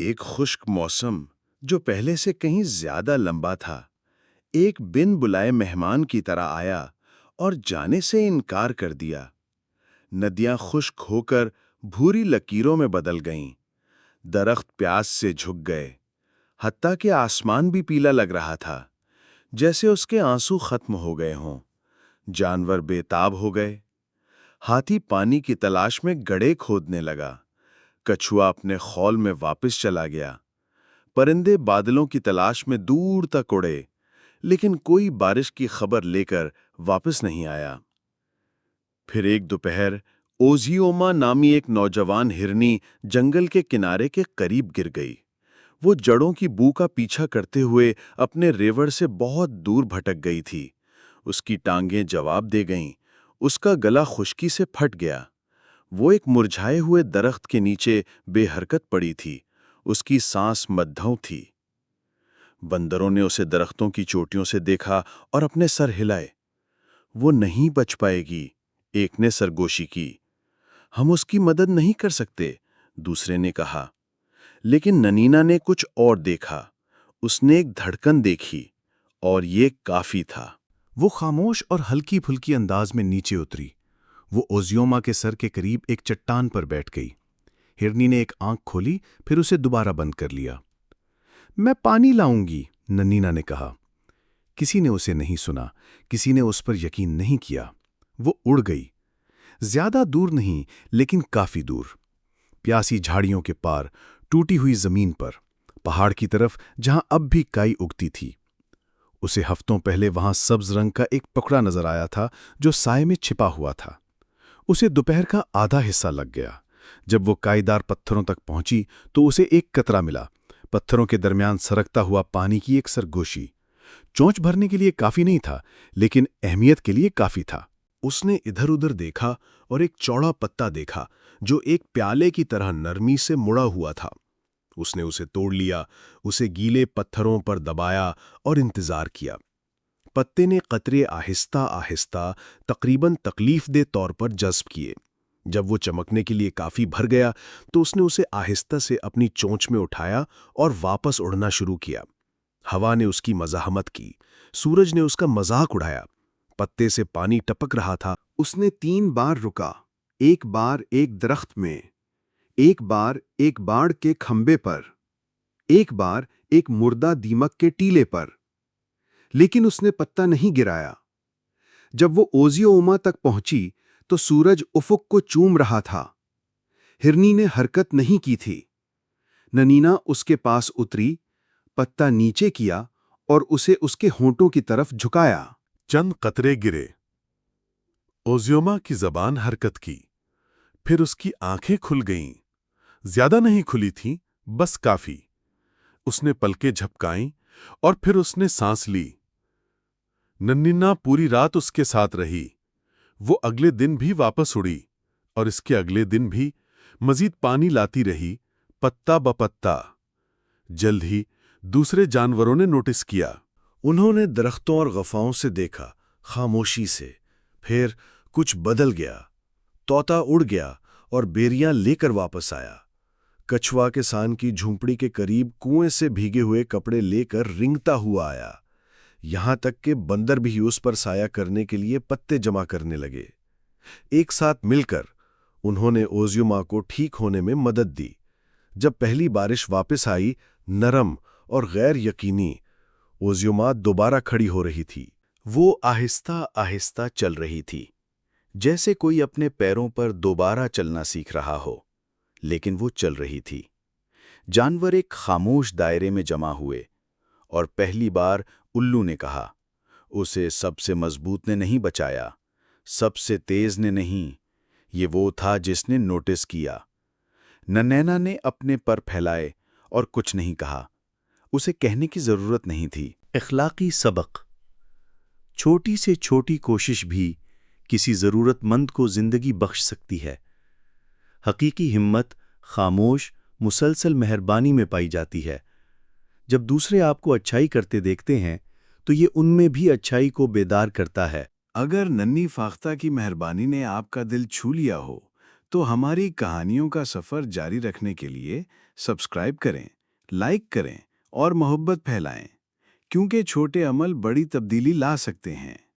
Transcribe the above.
ایک خشک موسم جو پہلے سے کہیں زیادہ لمبا تھا، ایک بن بلائے مہمان کی طرح آیا اور جانے سے انکار کر دیا۔ ندیاں خشک ہو کر بھوری لکیروں میں بدل گئیں، درخت پیاس سے جھک گئے، حتیٰ کہ آسمان بھی پیلا لگ رہا تھا، جیسے اس کے آنسو ختم ہو گئے ہوں۔ جانور بے تاب ہو گئے۔ ہاتھی پانی کی تلاش میں گڑھے کھودنے لگا، کچھوا اپنے خول میں واپس چلا گیا، پرندے بادلوں کی تلاش میں دور تک اڑے، لیکن کوئی بارش کی خبر لے کر واپس نہیں آیا۔ پھر ایک دوپہر اوزیوما نامی ایک نوجوان ہرنی جنگل کے کنارے کے قریب گر گئی۔ وہ جڑوں کی بو کا پیچھا کرتے ہوئے اپنے ریوڑ سے بہت دور بھٹک گئی تھی۔ اس کی ٹانگیں جواب دے گئیں، اس کا گلا خشکی سے پھٹ گیا۔ وہ ایک مرجھائے ہوئے درخت کے نیچے بے حرکت پڑی تھی، اس کی سانس مدھوں تھی۔ بندروں نے اسے درختوں کی چوٹیوں سے دیکھا اور اپنے سر ہلائے۔ وہ نہیں بچ پائے گی، ایک نے سرگوشی کی۔ ہم اس کی مدد نہیں کر سکتے، دوسرے نے کہا۔ لیکن ننینا نے کچھ اور دیکھا۔ اس نے ایک دھڑکن دیکھی، اور یہ کافی تھا۔ وہ خاموش اور ہلکی پھلکی انداز میں نیچے اتری۔ وہ اوزیوما کے سر کے قریب ایک چٹان پر بیٹھ گئی۔ ہرنی نے ایک آنکھ کھولی، پھر اسے دوبارہ بند کر لیا۔ میں پانی لاؤں گی، ننینا نے کہا۔ کسی نے اسے نہیں سنا، کسی نے اس پر یقین نہیں کیا۔ وہ اڑ گئی، زیادہ دور نہیں لیکن کافی دور، پیاسی جھاڑیوں کے پار، ٹوٹی ہوئی زمین پر، پہاڑ کی طرف جہاں اب بھی کائی اگتی تھی۔ اسے ہفتوں پہلے وہاں سبز رنگ کا ایک ٹکڑا نظر آیا تھا جو سائے میں چھپا ہوا تھا۔ اسے دوپہر کا آدھا حصہ لگ گیا۔ جب وہ کائیدار پتھروں تک پہنچی تو اسے ایک قطرہ ملا، پتھروں کے درمیان سرکتا ہوا پانی کی ایک سرگوشی۔ چونچ بھرنے کے لیے کافی نہیں تھا، لیکن اہمیت کے لیے کافی تھا۔ اس نے ادھر ادھر دیکھا اور ایک چوڑا پتا دیکھا جو ایک پیالے کی طرح نرمی سے مڑا ہوا تھا۔ اس نے اسے توڑ لیا، اسے گیلے پتھروں پر دبایا اور انتظار کیا۔ پتے نے قطرے آہستہ آہستہ تقریباً تکلیف دہ طور پر جذب کیے۔ جب وہ چمکنے کے لیے کافی بھر گیا تو اس نے اسے آہستہ سے اپنی چونچ میں اٹھایا اور واپس اڑنا شروع کیا۔ ہوا نے اس کی مزاحمت کی، سورج نے اس کا مذاق اڑایا، پتے سے پانی ٹپک رہا تھا۔ اس نے 3 بار رکا، ایک بار ایک درخت میں، ایک بار ایک باڑ کے کھمبے پر، ایک بار ایک مردہ دیمک کے ٹیلے پر، لیکن اس نے پتا نہیں گرایا۔ جب وہ اوزیوما تک پہنچی تو سورج افق کو چوم رہا تھا۔ ہرنی نے حرکت نہیں کی تھی۔ ننینا اس کے پاس اتری، پتا نیچے کیا اور اسے اس کے ہونٹوں کی طرف جھکایا۔ چند قطرے گرے۔ اوزیوما کی زبان حرکت کی، پھر اس کی آنکھیں کھل گئیں۔ زیادہ نہیں کھلی تھیں، بس کافی۔ اس نے پلکیں جھپکائیں اور پھر اس نے سانس لی۔ ننینا پوری رات اس کے ساتھ رہی۔ وہ اگلے دن بھی واپس اڑی اور اس کے اگلے دن بھی مزید پانی لاتی رہی، پتا بپتا۔ جلد ہی دوسرے جانوروں نے نوٹس کیا۔ انہوں نے درختوں اور غفاؤں سے دیکھا، خاموشی سے۔ پھر کچھ بدل گیا۔ طوطا اڑ گیا اور بیریاں لے کر واپس آیا۔ کچھوا کسان کی جھونپڑی کے قریب کنویں سے بھیگے ہوئے کپڑے لے کر رنگتا ہوا آیا۔ یہاں تک کہ بندر بھی اس پر سایہ کرنے کے لیے پتے جمع کرنے لگے۔ ایک ساتھ مل کر انہوں نے اوزیوما کو ٹھیک ہونے میں مدد دی۔ جب پہلی بارش واپس آئی، نرم اور غیر یقینی، اوزیوما دوبارہ کھڑی ہو رہی تھی۔ وہ آہستہ آہستہ چل رہی تھی، جیسے کوئی اپنے پیروں پر دوبارہ چلنا سیکھ رہا ہو، لیکن وہ چل رہی تھی۔ جانور ایک خاموش دائرے میں جمع ہوئے، اور پہلی بار الو نے کہا، اسے سب سے مضبوط نے نہیں بچایا، سب سے تیز نے نہیں، یہ وہ تھا جس نے نوٹس کیا۔ ننینا نے اپنے پر پھیلائے اور کچھ نہیں کہا، اسے کہنے کی ضرورت نہیں تھی۔ اخلاقی سبق: چھوٹی سے چھوٹی کوشش بھی کسی ضرورت مند کو زندگی بخش سکتی ہے۔ حقیقی ہمت خاموش، مسلسل مہربانی میں پائی جاتی ہے۔ جب دوسرے آپ کو اچھائی کرتے دیکھتے ہیں تو یہ ان میں بھی اچھائی کو بیدار کرتا ہے۔ اگر ننھی فاختہ کی مہربانی نے آپ کا دل چھو لیا ہو تو ہماری کہانیوں کا سفر جاری رکھنے کے لیے سبسکرائب کریں، لائک کریں اور محبت پھیلائیں، کیونکہ چھوٹے عمل بڑی تبدیلی لا سکتے ہیں۔